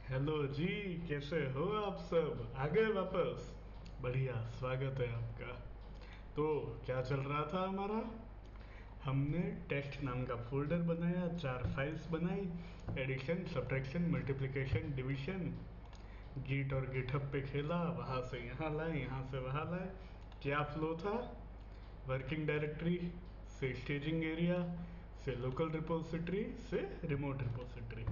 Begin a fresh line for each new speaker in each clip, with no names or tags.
Hello जी। कैसे हो आप सब? आ गए वापस? बढ़िया, स्वागत है आपका। तो क्या चल रहा था हमारा? हमने टेस्ट नाम का फोल्डर बनाया, 4 फाइल्स बनाई। Addition, subtraction, multiplication, division. Git और गिटहब पे खेला, वहाँ से यहाँ लाए, यहाँ से वहाँ लाए। क्या फ्लो था? वर्किंग डायरेक्टरी से स्टेजिंग एरिया से लोकल रिपोजिटरी से रिमोट रिपोजिटरी।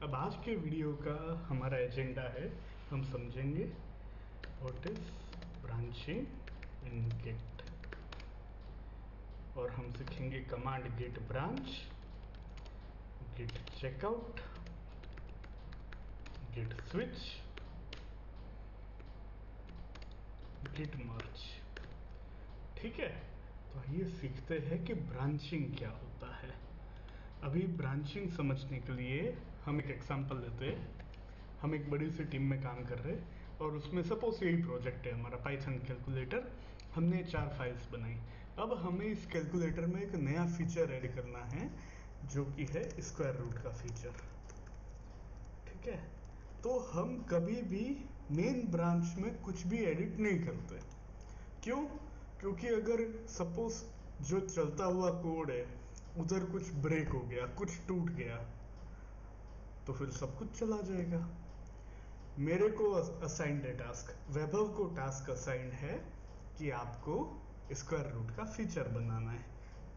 अब आज के वीडियो का हमारा एजेंडा है, हम समझेंगे what is branching in git, और हम सीखेंगे command git branch, git checkout, git switch, git merge. ठीक है, तो आइए सीखते हैं कि ब्रांचिंग क्या होता है। अभी ब्रांचिंग समझने के लिए हम एक एग्जांपल लेते हैं। हम एक बड़ी सी टीम में काम कर रहे हैं और उसमें सपोज यही प्रोजेक्ट है हमारा, पाइथन कैलकुलेटर। हमने 4 फाइल्स बनाई। अब हमें इस कैलकुलेटर में एक नया फीचर ऐड करना है, जो कि है स्क्वायर रूट का फीचर। ठीक है, तो हम कभी भी मेन ब्रांच में कुछ भी एडिट नहीं करते। क्यों? क्योंकि अगर सपोज जो चलता हुआ कोड है उधर कुछ ब्रेक हो गया, कुछ टूट गया, तो फिर सब कुछ चला जाएगा। मेरे को असाइंड है टास्क, वैभव को टास्क असाइंड है कि आपको स्क्वायर रूट का फीचर बनाना है।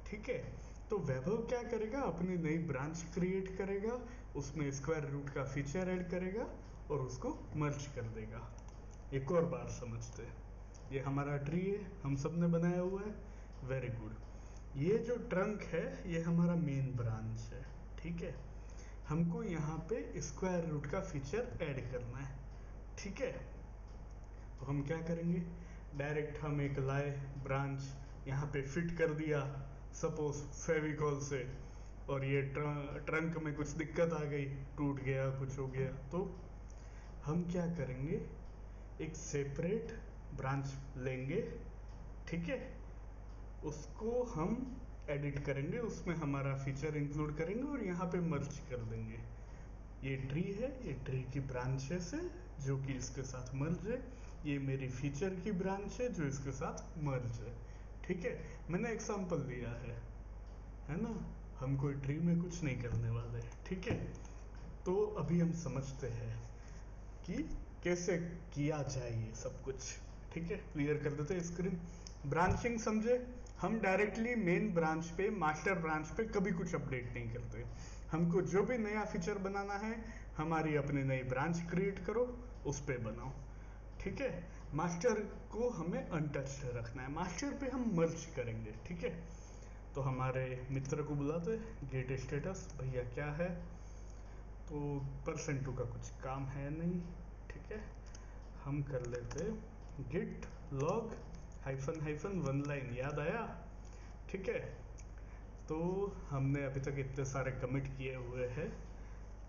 ठीक है, तो वैभव क्या करेगा, अपनी नई ब्रांच क्रिएट करेगा, उसमें स्क्वायर रूट का फीचर ऐड करेगा और उसको मर्ज कर देगा। एक और बार समझते हैं, ये हमारा ट्री है, हम सब ने बनाया हुआ है। Very good. ये जो ट्रंक है ये हमारा मेन ब्रांच है। ठीक है, हमको यहाँ पे स्क्वायर रूट का फीचर ऐड करना है। ठीक है, तो हम क्या करेंगे, डायरेक्ट हम एक लाए ब्रांच, यहाँ पे फिट कर दिया सपोज फेविकॉल से, और ये ट्रंक में कुछ दिक्कत आ गई, टूट गया, कुछ हो गया, तो हम क्या करेंगे, एक सेपरेट ब्रांच लेंगे। ठीक है, उसको हम एडिट करेंगे, उसमें हमारा फीचर इंक्लूड करेंगे और यहाँ पे मर्ज कर देंगे। ये ट्री है, ये ट्री की ब्रांचेस है जो कि इसके साथ मर्ज है। ये मेरी फीचर की ब्रांच है जो इसके साथ मर्ज है। ठीक है, मैंने एग्जांपल दिया है ना। हम कोई ट्री में कुछ नहीं करने वाले। ठीक है, तो अभी हम समझते हैं कि कैसे किया जाए ये सब कुछ। ठीक है, क्लियर कर देते हैं स्क्रीन। ब्रांचिंग समझे, हम डायरेक्टली मेन ब्रांच पे, मास्टर ब्रांच पे कभी कुछ अपडेट नहीं करते। हमको जो भी नया फीचर बनाना है, हमारी अपनी नई ब्रांच क्रिएट करो, उस पे बनाओ। ठीक है, मास्टर को हमें अनटच्ड रखना है, मास्टर पे हम मर्ज करेंगे। ठीक है, तो हमारे मित्र को बुलाते, गेट स्टेटस भैया क्या है, तो %2 का कुछ काम है नहीं। ठीक है, हम कर लेते git log hyphen hyphen 1 line, याद आया? ठीक है, तो हमने अभी तक इतने सारे कमिट किए हुए हैं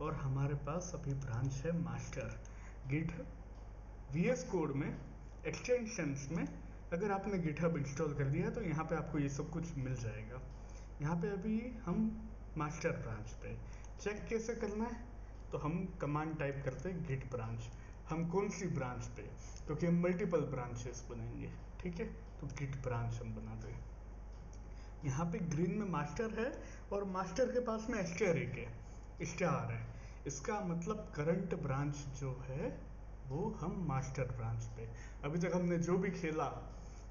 और हमारे पास अभी ब्रांच है मास्टर। गिट वीएस कोड में एक्सटेंशंस में अगर आपने गिटहब इंस्टॉल कर दिया है तो यहाँ पे आपको ये सब कुछ मिल जाएगा। यहाँ पे अभी हम मास्टर ब्रांच पे चेक कैसे करना है, तो हम कमांड टाइप करते हैं गिट ब्रांच। हम कौन सी ब्रांच पे, क्योंकि हम मल्टीपल ब्रांचेस बनाएंगे। ठीक है, तो गिट ब्रांच हम बनाते हैं। यहाँ पे ग्रीन में मास्टर है और मास्टर के पास में एस्टेरिक है, स्टार है। इसका मतलब करंट ब्रांच जो है वो हम मास्टर ब्रांच पे, अभी तक हमने जो भी खेला,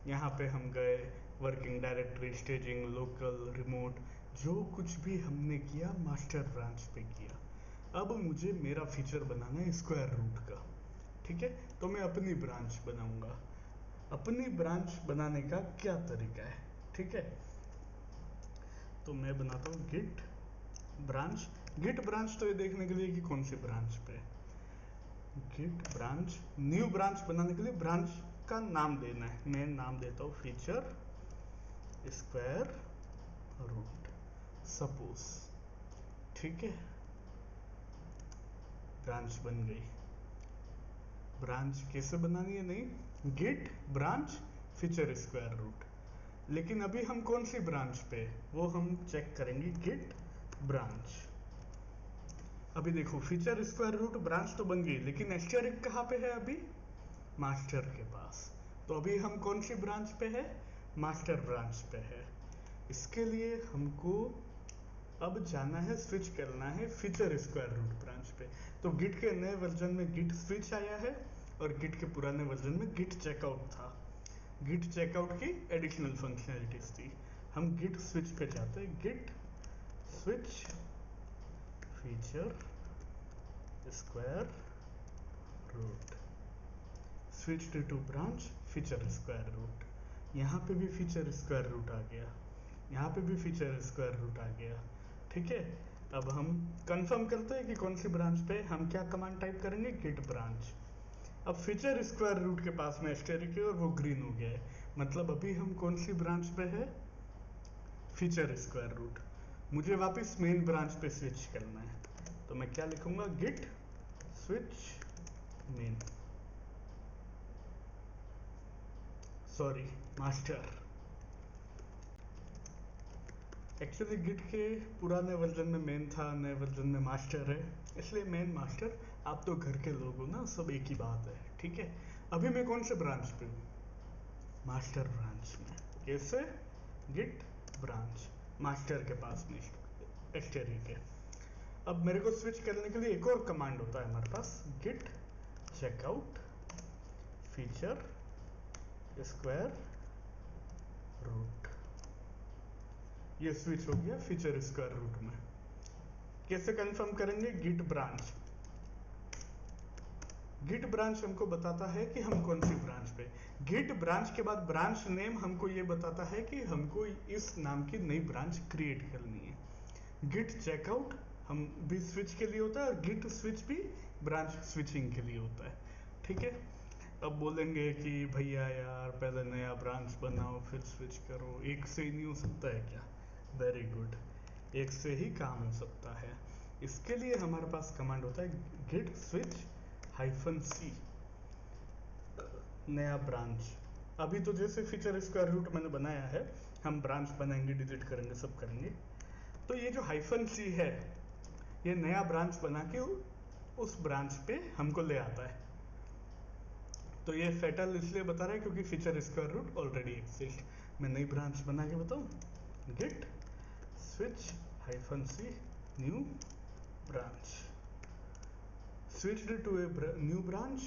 यहाँ पे हम गए, working directory, staging, local, remote, जो कुछ भी हमने किया मास्टर ब्रांच पे किया। अब मुझे मेरा फीचर बनाना है स्क्वायर रूट का। ठीक है, तो मैं अपनी ब्रांच बनाऊंगा। अपनी ब्रांच बनाने का क्या तरीका है? ठीक है, तो मैं बनाता हूँ गिट ब्रांच। गिट ब्रांच तो ये देखने के लिए कि कौन सी ब्रांच पे। गिट ब्रांच, न्यू ब्रांच बनाने के लिए ब्रांच का नाम देना है। मैं नाम देता हूँ फीचर स्क्वायर रूट सपोज। ठीक है, ब्रांच बन गई। ब्रांच कैसे बनानी है? नहीं, git branch feature square root. लेकिन अभी हम कौन सी ब्रांच पे, वो हम चेक करेंगे गिट ब्रांच। अभी देखो फीचर स्क्वायर रूट ब्रांच तो बन गई, लेकिन एस्टेरिक कहाँ पे है अभी? मास्टर के पास। तो अभी हम कौन सी ब्रांच पे है? मास्टर ब्रांच पे है। इसके लिए हमको अब जाना है, स्विच करना है फीचर स्क्वायर रूट ब्रांच पे। तो गिट के नए वर्जन में गिट स्विच आया है और गिट के पुराने वर्जन में गिट चेकआउट था। गिट चेकआउट की एडिशनल फंक्शनैलिटीज थी। हम गिट स्विच पे जाते हैं, git switch feature square root, switch to branch feature square root. यहाँ पे भी फीचर स्क्वायर रूट आ गया, यहाँ पे भी फीचर स्क्वायर रूट आ गया। ठीक है, अब हम कंफर्म करते हैं कि कौन सी ब्रांच पे हम क्या कमांड टाइप करेंगे, गिट ब्रांच। अब फीचर स्क्वायर रूट के पास में एस्टेरिक है और वो ग्रीन हो गया है, मतलब अभी हम कौन सी ब्रांच पे है? Feature square root. मुझे वापस मेन ब्रांच पे स्विच करना है, तो मैं क्या लिखूंगा, git switch main, sorry master. Actually git के पुराने वर्जन में मेन था, नए वर्जन में मास्टर है, इसलिए मेन मास्टर। आप तो घर के लोग हो ना, सब एक ही बात है। ठीक है, अभी मैं कौन से ब्रांच पे हूँ? मास्टर ब्रांच में। कैसे? गिट ब्रांच मास्टर के पास में एस्टेरिक है। अब मेरे को स्विच करने के लिए एक और कमांड होता है हमारे पास, git checkout feature square root. ये स्विच हो गया फीचर स्क्वायर रूट में। कैसे कंफर्म करेंगे? Git branch. गिट ब्रांच हमको बताता है कि हम कौन सी ब्रांच पे। गिट ब्रांच के बाद ब्रांच नेम हमको ये बताता है कि हमको इस नाम की नई ब्रांच क्रिएट करनी है। गिट चेकआउट हम भी स्विच के लिए होता है और गिट स्विच भी ब्रांच स्विचिंग के लिए होता है। ठीक है, अब बोलेंगे कि भैया यार पहले नया ब्रांच बनाओ फिर स्विच करो, एक से ही नहीं हो सकता है क्या? वेरी गुड, एक से ही काम हो सकता है। इसके लिए हमारे पास कमांड होता है गिट स्विच -c नया ब्रांच। अभी तो जैसे फीचर स्क्वायर रूट मैंने बनाया है, हम ब्रांच बनाएंगे, डिलीट करेंगे, सब करेंगे। तो ये जो -c है, ये नया ब्रांच बना के उस ब्रांच पे हमको ले आता है। तो ये फेटल इसलिए बता रहा है क्योंकि feature square root already exist. मैं नई ब्रांच बना के बताऊं, git switch -c new branch, switched to a new branch,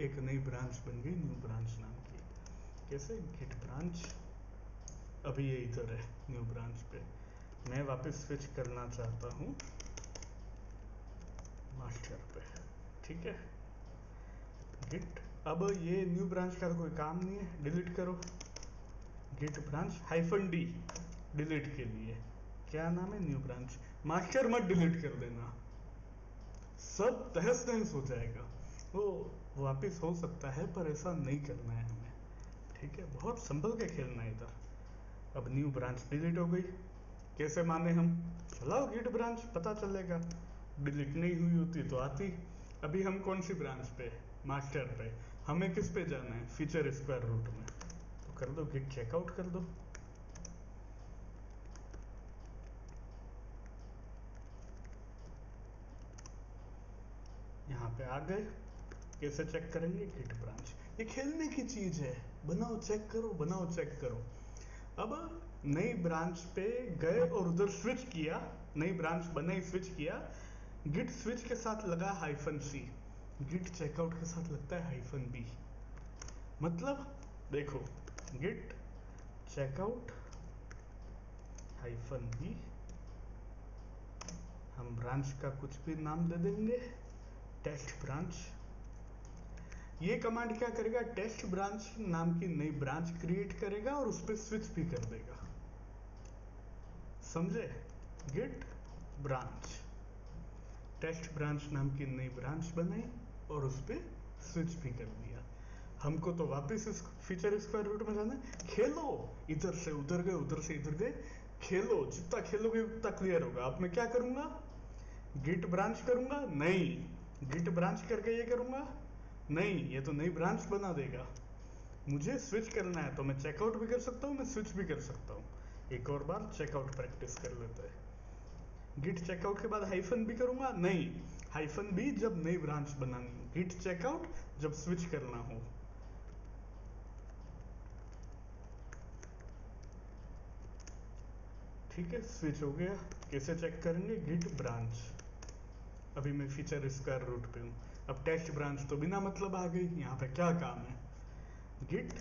एक नई ब्रांच बन गई न्यू ब्रांच नाम की। कैसे? Git branch. अभी ये इधर है न्यू ब्रांच पे, मैं वापस स्विच करना चाहता हूँ मास्टर पे। ठीक है, गिट, अब ये न्यू ब्रांच का तो कोई काम नहीं है, डिलीट करो। गिट ब्रांच -d डिलीट के लिए क्या नाम है? New branch. मास्टर मत डिलीट कर देना, सब तहस नहस हो जाएगा। वो वापस हो सकता है पर ऐसा नहीं करना है हमें। ठीक है, बहुत संभल के खेलना है इधर। अब न्यू ब्रांच डिलीट हो गई, कैसे माने हम? चलाओ गिट ब्रांच, पता चलेगा। डिलीट नहीं हुई होती तो आती। अभी हम कौन सी ब्रांच पे? मास्टर पे। हमें किस पे जाना है? फीचर स्क्वायर रूट में। तो कर दो गिट चेकआउट कर दो। यहाँ पे आ गए। कैसे चेक करेंगे? Git branch. ये खेलने की चीज है, बनाओ चेक करो, बनाओ चेक करो। अब नई ब्रांच पे गए और उधर स्विच किया, नई ब्रांच बनाई, स्विच किया। गिट स्विच के साथ लगा -c, गिट चेकआउट के साथ लगता है -b। मतलब देखो, गिट चेकआउट -b, हम ब्रांच का कुछ भी नाम दे देंगे, टेस्ट ब्रांच। ये कमांड क्या करेगा? टेस्ट ब्रांच नाम की नई ब्रांच क्रिएट करेगा और उस पर स्विच भी कर देगा। समझे? गिट ब्रांच, टेस्ट ब्रांच नाम की नई ब्रांच बनाई और उस पर स्विच भी कर दिया। हमको तो वापस इस फीचर स्क्वायर रूट में जाना है। खेलो, इधर से उधर गए, उधर से इधर गए, खेलो, जितना खेलोगे उतना क्लियर होगा। अब मैं क्या करूंगा? गिट ब्रांच करूंगा? नहीं। गिट ब्रांच करके ये करूंगा? नहीं, ये तो नई ब्रांच बना देगा। मुझे स्विच करना है तो मैं चेकआउट भी कर सकता हूँ, मैं स्विच भी कर सकता हूँ। एक और बार चेकआउट प्रैक्टिस कर लेते हैं। गिट चेकआउट के बाद हाइफन भी करूंगा? नहीं, हाइफन भी जब नई ब्रांच बनानी हो, गिट चेकआउट जब स्विच करना हो। ठीक है, स्विच हो गया। कैसे चेक करेंगे? Git branch. अभी मैं फीचर स्क्वायर रूट पे हूँ। अब टेस्ट ब्रांच तो बिना मतलब आ गई। यहाँ पे क्या काम है? Git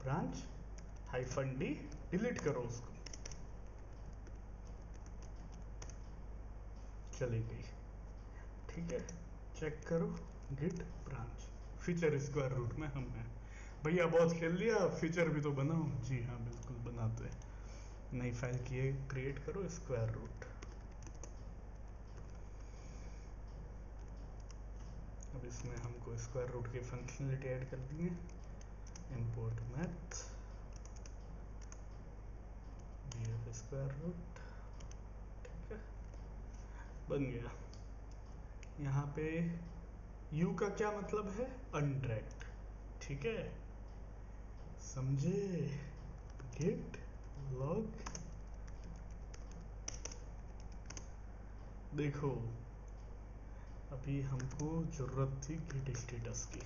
branch hyphen D, delete करो उसको, चली गई। ठीक है, चेक करो git branch, feature square root में हम हैं। भैया बहुत खेल लिया, फीचर भी तो बनाओ। जी हाँ, बिल्कुल बनाते हैं। नई फाइल क्रिएट करो, स्क्वायर रूट। अब इसमें हमको स्क्वायर रूट की फंक्शनलिटी ऐड कर दी है। Import math DF square root. ठीक है, बन गया। यहाँ पे u का क्या मतलब है? अनट्रैक्ड। ठीक है, समझे? Git log. देखो, अभी हमको जरूरत थी गिट स्टेटस की।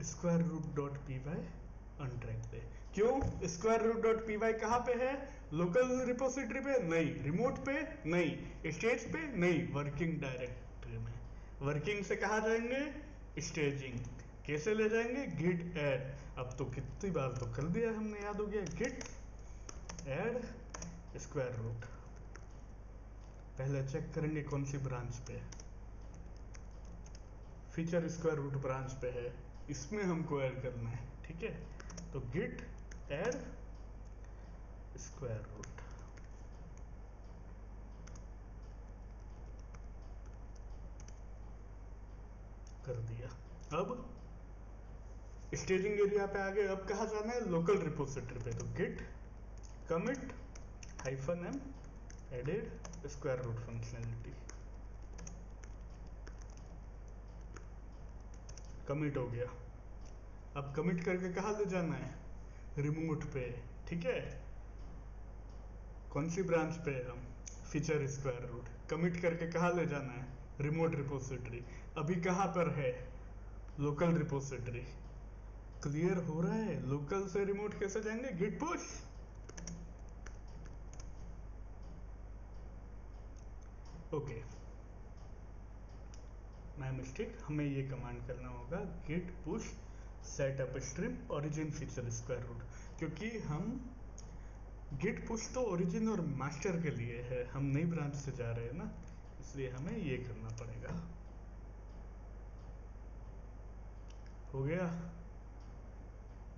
Square root dot P Y untracked है। क्यों? Square root dot P Y कहाँ पे है? लोकल रिपोजिटरी पे नहीं, रिमोट पे नहीं, स्टेज पे नहीं, वर्किंग डायरेक्टरी में। वर्किंग से कहाँ जाएंगे? स्टेजिंग। कैसे ले जाएंगे? Git add. अब तो कितनी बार तो कर दिया हमने, याद हो गया। Git add square root. पहले चेक करेंगे कौन सी ब्रांच पे। फीचर स्क्वायर रूट ब्रांच पे है, इसमें हमको ऐड करना है। ठीक है, तो गिट ऐड स्क्वायर रूट। कर दिया। अब स्टेजिंग एरिया पे आ गए। अब कहाँ जाना है? लोकल रिपोजिटरी पे। तो git commit hyphen M added square root functionality. Commit हो गया। अब कमिट करके कहाँ ले जाना है? रिमोट पे। ठीक है, कौन सी ब्रांच पे है हम? Feature square root. कमिट करके कहाँ ले जाना है? Remote repository. अभी कहाँ पर है? Local repository. क्लियर हो रहा है? लोकल से रिमोट कैसे जाएंगे? Git push. Okay, my mistake. हमें ये कमांड करना होगा git push set up stream origin feature square root, क्योंकि हम गिट पुश तो ओरिजिन और मास्टर के लिए है, हम नई ब्रांच से जा रहे हैं ना, इसलिए हमें ये करना पड़ेगा। हो गया?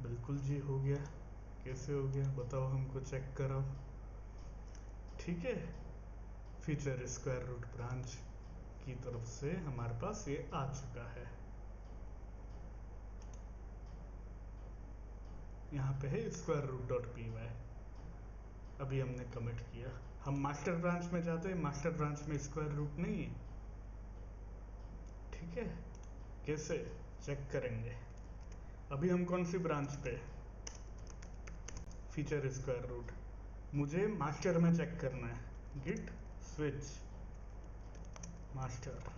बिल्कुल जी, हो गया। कैसे हो गया बताओ, हमको चेक कराओ। ठीक है, फीचर स्क्वायर रूट ब्रांच की तरफ से हमारे पास ये आ चुका है। यहाँ पे है square root dot P Y. अभी हमने कमिट किया। हम मास्टर ब्रांच में जाते हैं, मास्टर ब्रांच में स्क्वायर रूट नहीं है। ठीक है, कैसे चेक करेंगे? अभी हम कौन सी ब्रांच पे? Feature square root. मुझे मास्टर में चेक करना है। Git switch master.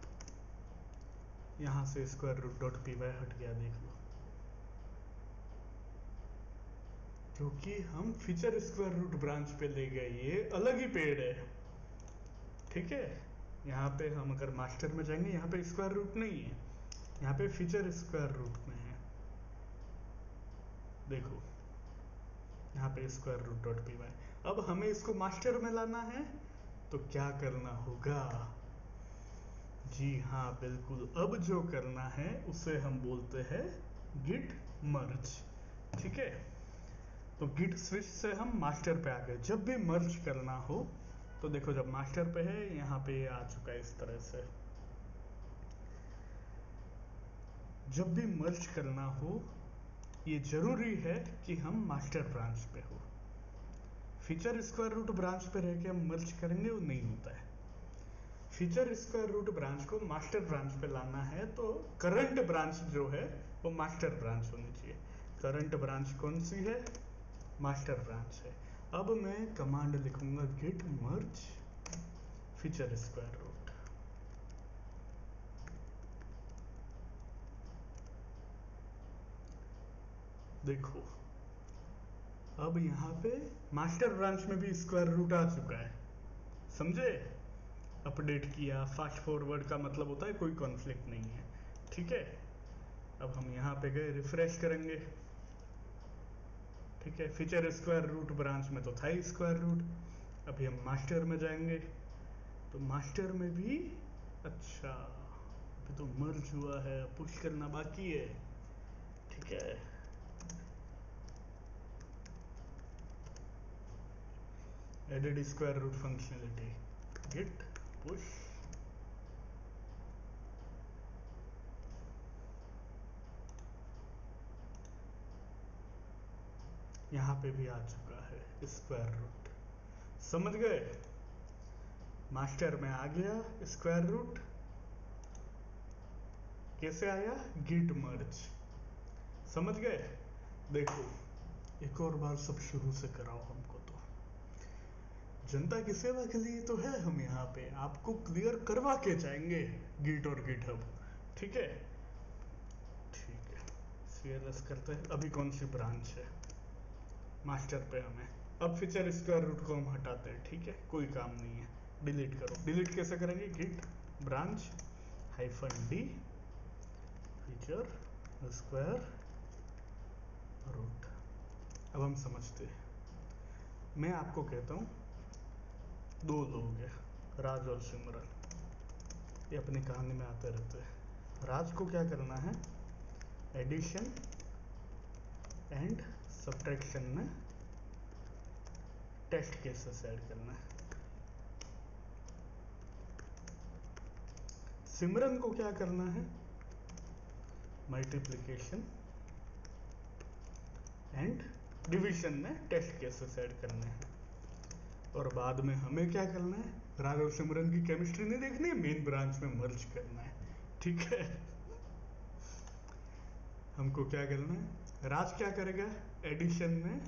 यहां से square root dot P Y हट गया, देख लो, क्योंकि हम फीचर स्क्वायर रूट ब्रांच पे ले गए, ये अलग ही पेड़ है। ठीक है, यहाँ पे हम अगर मास्टर में जाएंगे, यहाँ पे स्क्वायर रूट नहीं है, यहाँ पे फीचर स्क्वायर रूट में है। देखो, यहाँ पे square root dot P Y. अब हमें इसको मास्टर में लाना है, तो क्या करना होगा? जी हाँ, बिल्कुल। अब जो करना है उसे हम बोलते हैं गिट मर्ज। ठीक है, तो गिट स्विच से हम मास्टर पे आ गए। जब भी मर्ज करना हो तो देखो, जब मास्टर पे है, यहाँ पे आ चुका है इस तरह से। जब भी मर्ज करना हो, ये जरूरी है कि हम मास्टर ब्रांच पे हो। फीचर स्क्वायर रूट ब्रांच पे रह के हम मर्ज करेंगे, वो नहीं होता है। फीचर स्क्वायर रूट ब्रांच को मास्टर ब्रांच पे लाना है, तो करंट ब्रांच जो है वो मास्टर ब्रांच होनी चाहिए। करंट ब्रांच कौन सी है? मास्टर ब्रांच है। अब मैं कमांड लिखूंगा Git merge feature square root. देखो अब यहाँ पे मास्टर ब्रांच में भी स्क्वायर रूट आ चुका है, समझे? अपडेट किया, फास्ट फॉरवर्ड का मतलब होता है कोई कॉन्फ्लिक्ट नहीं है, ठीक है। अब हम यहाँ पे गए, रिफ्रेश करेंगे, ठीक है। फीचर स्क्वायर रूट ब्रांच में तो था ही स्क्वायर रूट। अभी हम मास्टर में जाएंगे, तो मास्टर में भी अच्छा अभी तो मर्ज हुआ है, पुश करना बाकी है, ठीक है। Added square root functionality, git push, यहाँ पे भी आ चुका है स्क्वायर रूट, समझ गए? मास्टर में आ गया स्क्वायर रूट, कैसे आया? गिट मर्ज, समझ गए? देखो एक और बार सब शुरू से कराओ हमको, तो जनता की सेवा के लिए तो है हम यहाँ पे, आपको क्लियर करवा के जाएंगे गिट और गिटहब, ठीक है। ठीक है, CLS करते हैं। अभी कौन सी ब्रांच है? मास्टर पे हमें, अब फीचर स्क्वायर रूट को हम हटाते हैं, ठीक है, कोई काम नहीं है, डिलीट करो। डिलीट कैसे करेंगे? Git branch -d feature square root. अब हम समझते हैं, मैं आपको कहता हूँ दो लोग हैं, राज और सिमरन, ये अपनी कहानी में आते रहते हैं। राज को क्या करना है? एडिशन एंड सब्ट्रैक्शन में टेस्ट केसेस ऐड करना है। सिमरन को क्या करना है? मल्टीप्लिकेशन एंड डिवीजन में टेस्ट केसेस ऐड करने हैं। और बाद में हमें क्या करना है? राज और सिमरन की केमिस्ट्री नहीं देखनी है, मेन ब्रांच में मर्ज करना है, ठीक है। हमको क्या करना है? राज क्या करेगा? एडिशन में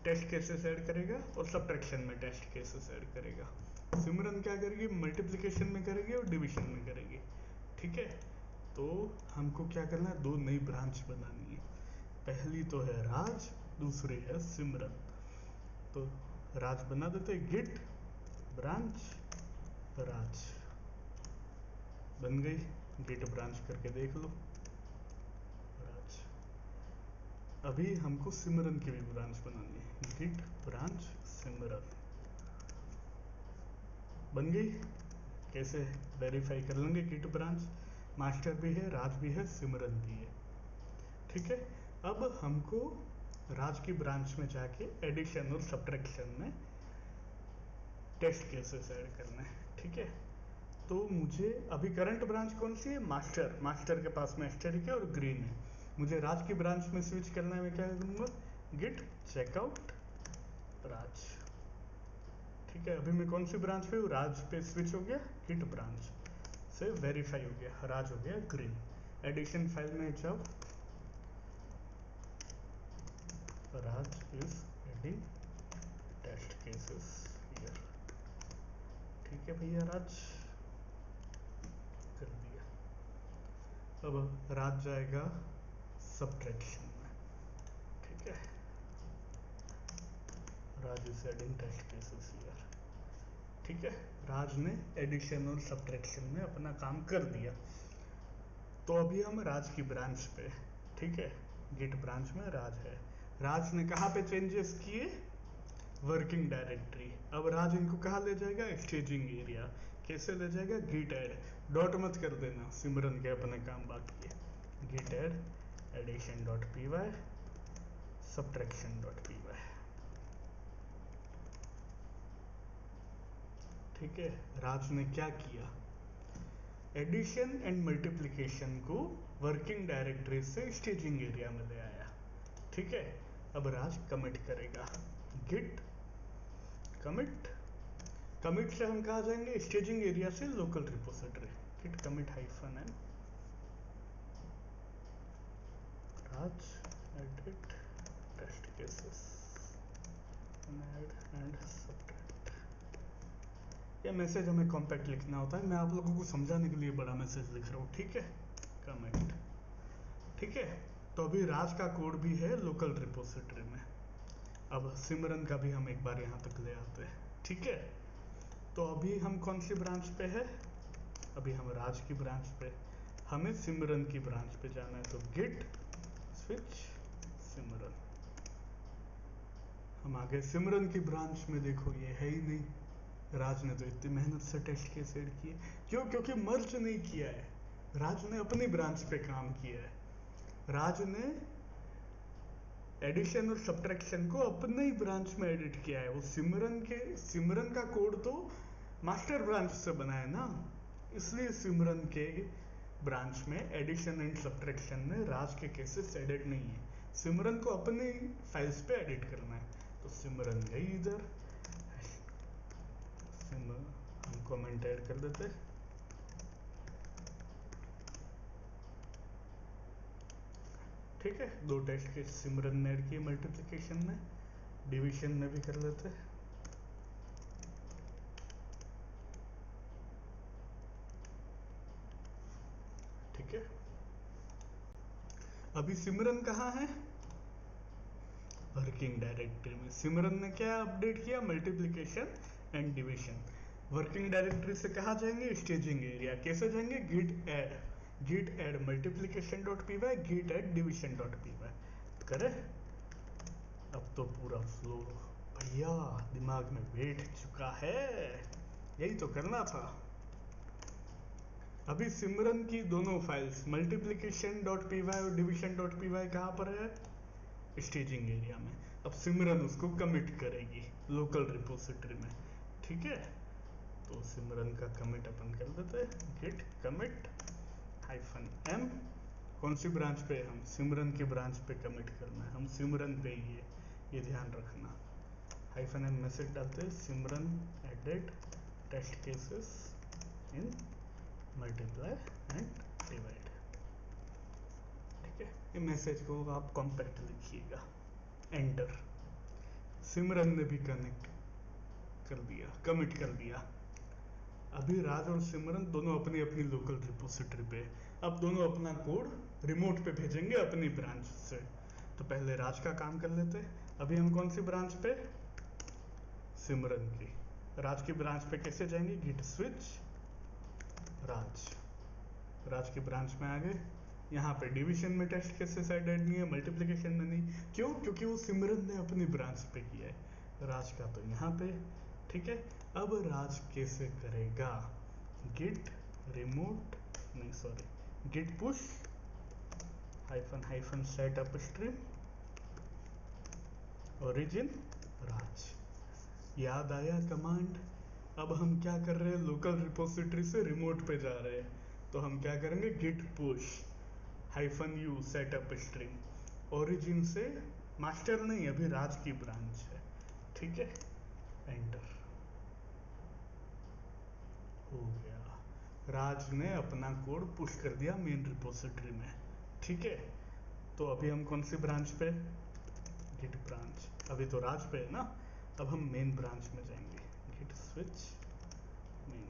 टेस्ट केसेस ऐड करेगा और सब्ट्रैक्शन में टेस्ट केसेस ऐड करेगा। सिमरन क्या करेगी? मल्टीप्लिकेशन में करेगी और डिवीजन में करेगी, ठीक है। तो हमको क्या करना है? दो नई ब्रांच बनानी है, पहली तो है राज, दूसरी है सिमरन। तो राज बना देते, गिट ब्रांच राज बन गई। गिट ब्रांच करके देख लो, राज। अभी हमको सिमरन की भी ब्रांच बनानी है, गिट ब्रांच सिमरन बन गई। कैसे वेरीफाई कर लेंगे? गिट ब्रांच, मास्टर भी है, राज भी है, सिमरन भी है, ठीक है। अब हमको राज की ब्रांच में जाके एडिशन और सब्ट्रैक्शन में टेस्ट केसेस ऐड करना है, ठीक है। तो मुझे अभी करंट ब्रांच कौन सी है? मास्टर। मास्टर के पास में एस्टेरिक है और ग्रीन है। मुझे राज की ब्रांच में स्विच करना है, मैं क्या करूँगा? गिट चेकआउट राज, ठीक है। अभी मैं कौन सी ब्रांच पे हूँ? राज पे स्विच हो गया, गिट ब्रांच से वेरीफाई हो गया, राज हो गया ग्रीन। एडिशन फाइल में जाओ, Raj is adding test cases here, ठीक है भैया, राज कर दिया। अब राज जाएगा सब्ट्रैक्शन में, ठीक है। Raj is adding test cases here, ठीक है। राज ने एडिशन और सब्ट्रैक्शन में अपना काम कर दिया। तो अभी हम राज की ब्रांच पे, ठीक है, गिट ब्रांच में राज है। राज ने कहाँ पे चेंजेस किए? Working directory. अब राज इनको कहाँ ले जाएगा? Staging area. कैसे ले जाएगा? गिट ऐड, डॉट मत कर देना, सिमरन के अपने काम बाकी है। Git add addition dot P Y, subtraction dot P Y, ठीक है। राज ने क्या किया? एडिशन एंड मल्टीप्लिकेशन को वर्किंग डायरेक्टरी से स्टेजिंग एरिया में ले आया, ठीक है। अब राज कमिट करेगा, गिट कमिट। कमिट से हम कहा जाएंगे? स्टेजिंग एरिया से local repository, git commit hyphen N Raj added test cases add and subtract, ये मैसेज हमें कॉम्पैक्ट लिखना होता है, मैं आप लोगों को समझाने के लिए बड़ा मैसेज लिख रहा हूँ, ठीक है। कमेंट, ठीक है। तो अभी राज का कोड भी है लोकल रिपोजिटरी में। अब सिमरन का भी हम एक बार यहाँ तक ले आते हैं, ठीक है। तो अभी हम कौन सी ब्रांच पे है? अभी हम राज की ब्रांच पे, हमें सिमरन की ब्रांच पे जाना है, तो गिट स्विच सिमरन। हम आ गए सिमरन की ब्रांच में। देखो ये है ही नहीं, राज ने तो इतनी मेहनत से टेस्ट केस ऐड किए, क्यों? क्योंकि मर्ज नहीं किया है, राज ने अपनी ब्रांच पे काम किया है। राज ने एडिशन और सब्ट्रैक्शन को अपने ही ब्रांच में एडिट किया है। वो सिमरन का कोड तो मास्टर ब्रांच से बना है ना, इसलिए सिमरन के ब्रांच में एडिशन एंड सब्ट्रैक्शन में राज के केसेस एडिट नहीं है। सिमरन को अपने फाइल्स पे एडिट करना है, तो सिमरन गई इधर, हम कमेंट ऐड कर देते हैं, ठीक है। 2 टेस्ट केस सिमरन ने ऐड किए, मल्टीप्लिकेशन में, डिवीजन में भी कर लेते हैं, ठीक है। अभी सिमरन कहाँ है? वर्किंग डायरेक्टरी में। सिमरन ने क्या अपडेट किया? Multiplication and division. Working directory से कहाँ जाएंगे? Staging area. कैसे जाएंगे? Git add multiplication dot P Y, git add division dot P Y करे। अब तो पूरा फ्लो भैया दिमाग में बैठ चुका है, यही तो करना था। अभी सिमरन की दोनों files multiplication dot P Y और डिवीजन डॉट पी वाई कहाँ पर है? स्टेजिंग एरिया में। अब सिमरन उसको कमिट करेगी लोकल रिपोजिटरी में, ठीक है। तो सिमरन का कमिट अपन कर देते हैं, गिट कमिट -m। कौन सी ब्रांच पे? हम सिमरन की ब्रांच पे कमिट करना है, हम सिमरन पे ही है, ये ध्यान रखना। -m मैसेज डालते हैं, Simran added test cases in multiply and divide, ठीक है। ये मैसेज को आप कॉम्पैक्ट लिखिएगा, एंटर। सिमरन ने भी कनेक्ट कर दिया, कमिट कर दिया। अभी राज और सिमरन दोनों अपनी अपनी लोकल रिपोजिटरी पे, अब दोनों अपना कोड रिमोट पे भेजेंगे अपनी ब्रांच से। तो पहले राज का काम कर लेते हैं। अभी हम कौन सी ब्रांच पे? सिमरन की। राज की ब्रांच पे कैसे जाएंगे? गिट स्विच राज की ब्रांच में आ गए। यहाँ पे डिवीजन में टेस्ट केसेस ऐड नहीं है, मल्टीप्लिकेशन में नहीं। क्यों? क्योंकि वो सिमरन ने अपनी ब्रांच पे किया है। राज का तो यहाँ पे, ठीक है। अब राज कैसे करेगा? गिट रिमोट नहीं sorry git push hyphen set up stream origin Raj. याद आया कमांड? अब हम क्या कर रहे हैं? लोकल रिपोजिटरी से रिमोट पे जा रहे हैं, तो हम क्या करेंगे? Git push -u setup string origin से, मास्टर नहीं, अभी राज की ब्रांच है, ठीक है। एंटर हो गया, राज ने अपना कोड पुश कर दिया मेन रिपोजिटरी में, ठीक है। तो अभी हम कौन सी ब्रांच पे? Git branch. अभी तो राज पे है ना, अब हम मेन ब्रांच में जाएंगे, गिट स्विच मेन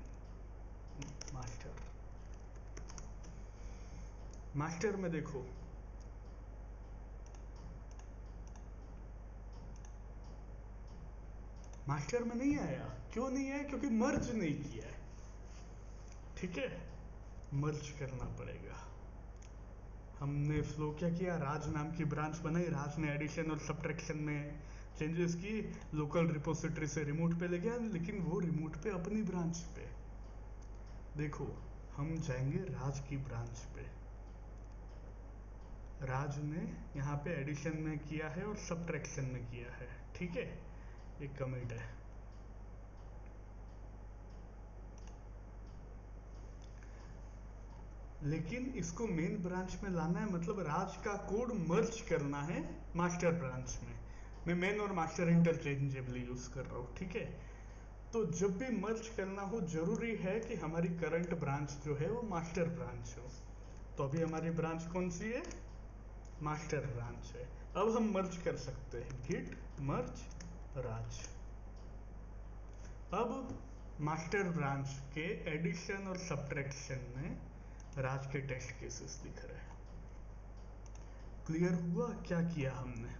मास्टर में देखो, मास्टर में नहीं आया। क्यों नहीं आया? क्योंकि मर्ज नहीं किया है, ठीक है। मर्ज करना पड़ेगा। हमने फ्लो क्या किया? राज नाम की ब्रांच बनाई, राज ने एडिशन और सब्ट्रैक्शन में चेंजेस की, लोकल रिपोजिटरी से रिमोट पे ले गया, लेकिन वो रिमोट पे अपनी ब्रांच पे। देखो हम जाएंगे राज की ब्रांच पे, राज ने यहाँ पे एडिशन में किया है और सब्ट्रैक्शन में किया है, ठीक है। एक कमिट है, लेकिन इसको मेन ब्रांच में लाना है, मतलब राज का कोड मर्ज करना है मास्टर ब्रांच में। मैं मेन और मास्टर इंटरचेंजेबली यूज कर रहा हूँ, ठीक है। तो जब भी मर्ज करना हो, जरूरी है कि हमारी करंट ब्रांच जो है वो मास्टर ब्रांच हो। तो अभी हमारी ब्रांच कौन सी है? मास्टर ब्रांच है। अब हम मर्ज कर सकते हैं, गिट मर्ज राज। अब मास्टर ब्रांच के एडिशन और सब्ट्रैक्शन में राज के टेस्ट केसेस दिख रहे हैं। क्लियर हुआ क्या किया हमने?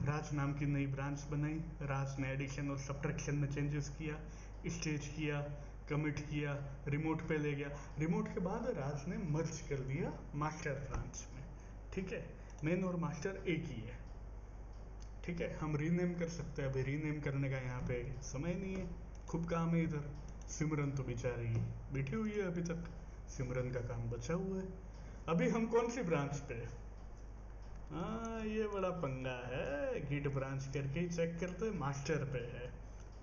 राज नाम की नई ब्रांच बनाई, राज ने एडिशन और सब्ट्रैक्शन में चेंजेस किया, स्टेज किया, कमिट किया, रिमोट पे ले गया। रिमोट के बाद राज ने मर्ज कर दिया मास्टर ब्रांच में। ठीक है, मेन और मास्टर एक ही है। ठीक है, हम रीनेम कर सकते हैं, अभी रीनेम करने का यहाँ पे समय नहीं है, खूब काम है इधर। सिमरन तो बेचारी बैठी हुई है अभी तक, सिमरन का काम बचा हुआ है। अभी हम कौन सी ब्रांच पे? हाँ, ये बड़ा पंगा है, गिट ब्रांच करके ही चेक करते, मास्टर पे है।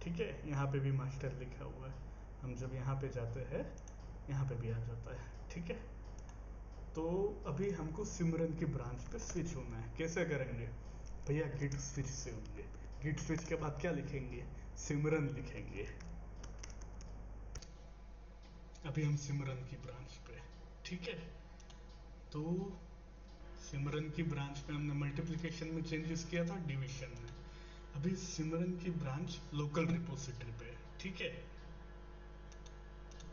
ठीक है, यहाँ पे भी मास्टर लिखा हुआ है, हम जब यहाँ पे जाते हैं यहाँ पे भी आ जाता है। ठीक है, तो अभी हमको सिमरन की ब्रांच पे स्विच होना है। कैसे करेंगे भैया? गिट स्विच से होंगे। गिट स्विच के बाद क्या लिखेंगे? सिमरन लिखेंगे। अभी हम सिमरन की ब्रांच पे। ठीक है, तो सिमरन की ब्रांच में हमने मल्टीप्लिकेशन में चेंजेस किया था, डिवीजन में। अभी सिमरन की ब्रांच लोकल रिपोजिटरी पे है। ठीक है,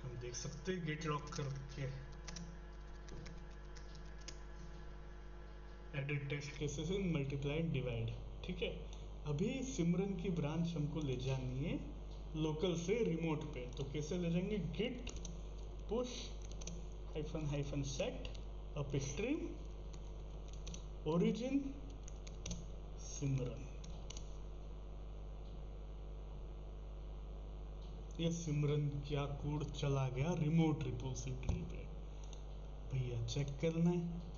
हम देख सकते हैं गेट लॉक करके added test cases in multiply and divide. ठीक है, अभी सिमरन की ब्रांच हमको ले जानी है लोकल से रिमोट पे। तो कैसे ले जाएंगे? Git push hyphen hyphen set up stream origin Simran. ये सिमरन क्या कोड चला गया रिमोट रिपोजिटरी पे। भैया चेक करना है?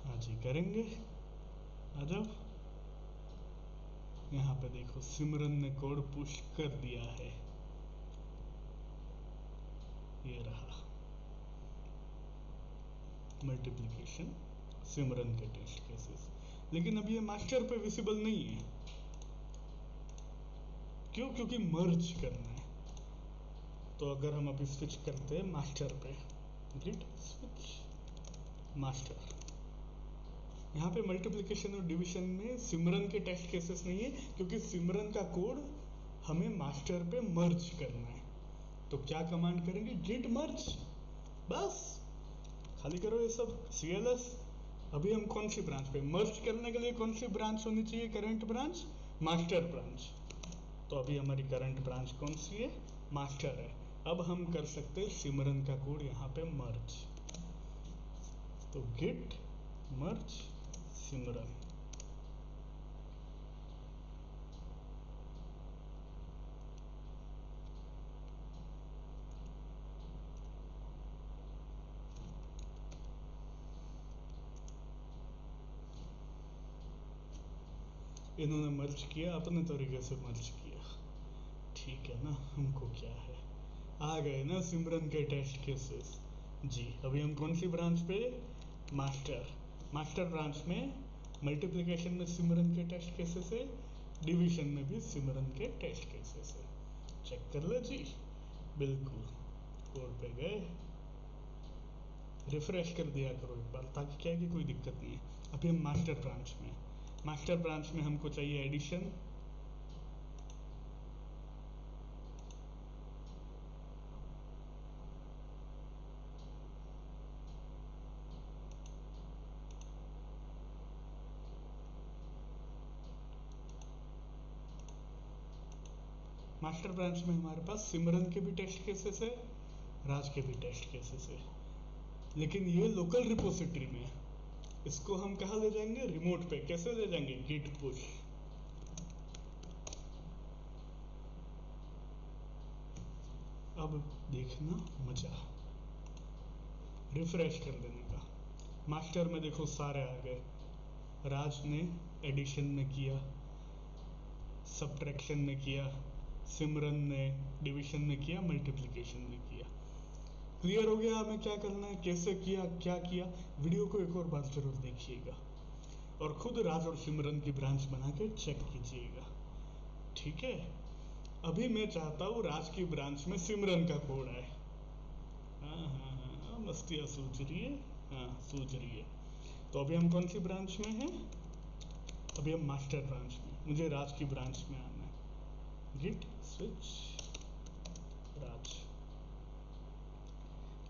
हाँ जी, करेंगे। आ जाओ, यहाँ पे देखो सिमरन ने कोड पुश कर दिया है, ये रहा मल्टीप्लिकेशन सिमरन के टेस्ट केसेस। लेकिन अब ये मास्टर पे विजिबल नहीं है। क्यों? क्योंकि मर्ज करना है। तो अगर हम अभी स्विच करते हैं मास्टर पे, गिट स्विच मास्टर, यहाँ पे मल्टीप्लिकेशन और डिवीजन में सिमरन के टेस्ट केसेस नहीं है, क्योंकि सिमरन का कोड हमें मास्टर पे मर्ज करना है। तो क्या कमांड करेंगे? गिट मर्ज। बस खाली करो ये सब CLS। अभी हम कौन सी ब्रांच पे? मर्ज करने के लिए कौन सी ब्रांच होनी चाहिए? Current branch, master branch. तो अभी हमारी करंट ब्रांच कौन सी है? मास्टर है। अब हम कर सकते हैं सिमरन का कोड यहाँ पे मर्ज। तो गिट मर्ज सिमरन। इन्होंने मर्ज किया अपने तरीके से मर्ज किया। ठीक है ना, हमको क्या है, आ गए ना सिमरन के टेस्ट केसेस जी। अभी हम कौन सी ब्रांच पे? मास्टर। मास्टर ब्रांच में मल्टीप्लिकेशन में सिमरन के टेस्ट केसेस है, डिवीजन में भी सिमरन के टेस्ट केसेस है। चेक कर लो जी, बिल्कुल कोड पे गए, रिफ्रेश कर दिया करो एक बार, ताकि क्या है कि कोई दिक्कत नहीं है। अभी हम मास्टर ब्रांच में, मास्टर ब्रांच में हमको चाहिए एडिशन, मास्टर ब्रांच में हमारे पास सिमरन के भी टेस्ट केसेस है, राज के भी टेस्ट केसेस है, लेकिन ये लोकल रिपोजिटरी में है। इसको हम कहाँ ले जाएंगे? रिमोट पे। कैसे ले जाएंगे? Git push. अब देखना मजा, रिफ्रेश कर देने का। मास्टर में देखो सारे आ गए, राज ने एडिशन में किया, सब्ट्रैक्शन में किया, सिमरन ने डिवीजन में किया, मल्टीप्लिकेशन में किया। क्लियर हो गया हमें क्या करना है, कैसे किया, क्या किया? वीडियो को एक और बार जरूर देखिएगा और खुद राज और सिमरन की ब्रांच बना के चेक कीजिएगा। ठीक है, अभी मैं चाहता हूँ राज की ब्रांच में सिमरन का कोड आए। हाँ हाँ हाँ हाँ, मस्तियाँ सूझ रही है, हाँ सूझ रही है। तो अभी हम कौन सी ब्रांच में हैं? अभी हम मास्टर ब्रांच में, मुझे राज की ब्रांच में आना है। गिट स्विच राज।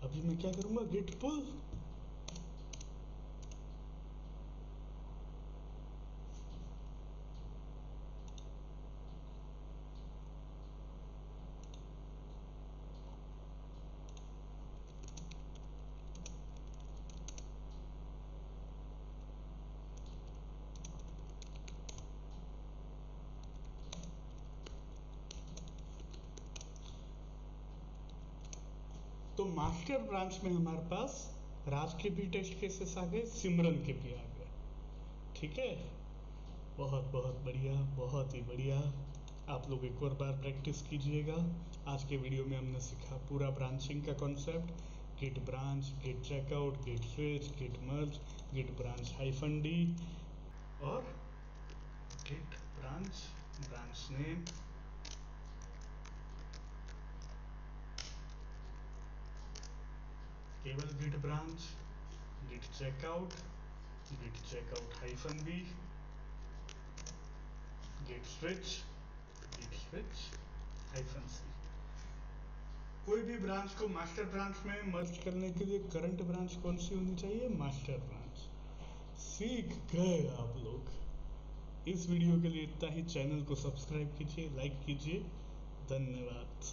अभी मैं क्या करूंगा, गेट पुल। तो मास्टर ब्रांच में हमारे पास राज के भी टेस्ट केसेस आ गए, सिमरन के भी आ गए। ठीक है, बहुत बहुत बढ़िया, बहुत ही बढ़िया। आप लोग एक और बार प्रैक्टिस कीजिएगा। आज के वीडियो में हमने सीखा पूरा ब्रांचिंग का concept, git branch, git checkout, git switch, git merge, git branch hyphen D और गेट ब्रांच, ब्रांच नेम, केवल git branch, git checkout hyphen B, git switch hyphen C. कोई भी ब्रांच को मास्टर ब्रांच में मर्ज करने के लिए करंट ब्रांच कौन सी होनी चाहिए, मास्टर ब्रांच। सीख गए आप लोग। इस वीडियो के लिए इतना ही। चैनल को सब्सक्राइब कीजिए, लाइक कीजिए। धन्यवाद।